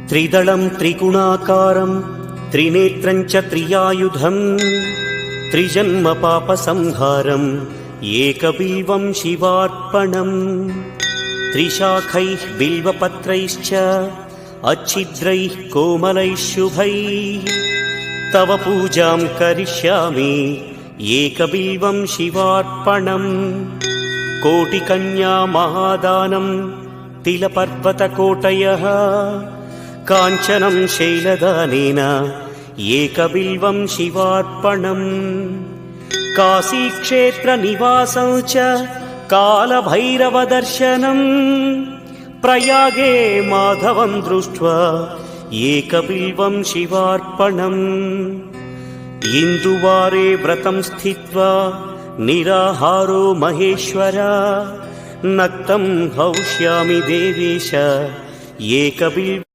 त्रिदलं त्रिगुणाकारं त्रिनेत्रं च त्रियायुधं त्रिजन्म पापसंहारम् एकबिल्वं शिवार्पणम् त्रिशाखैः बिल्वपत्रैश्च अच्छिद्रैः कोमलैः शुभैः तव पूजां करिष्यामि एकबिल्वं शिवार्पणम् कोटिकन्या महादानं तिलपर्वतकोटयः काञ्चनं शैलदानेन एकबिल्वं शिवार्पणम् काशीक्षेत्रनिवासं च कालभैरवदर्शनम् प्रयागे माधवं दृष्ट्वा एकबिल्वं शिवार्पणम् इन्दुवारे व्रतं स्थित्वा निराहारो महेश्वर नक्तं हौष्यामि देवेश एकबिल्वम्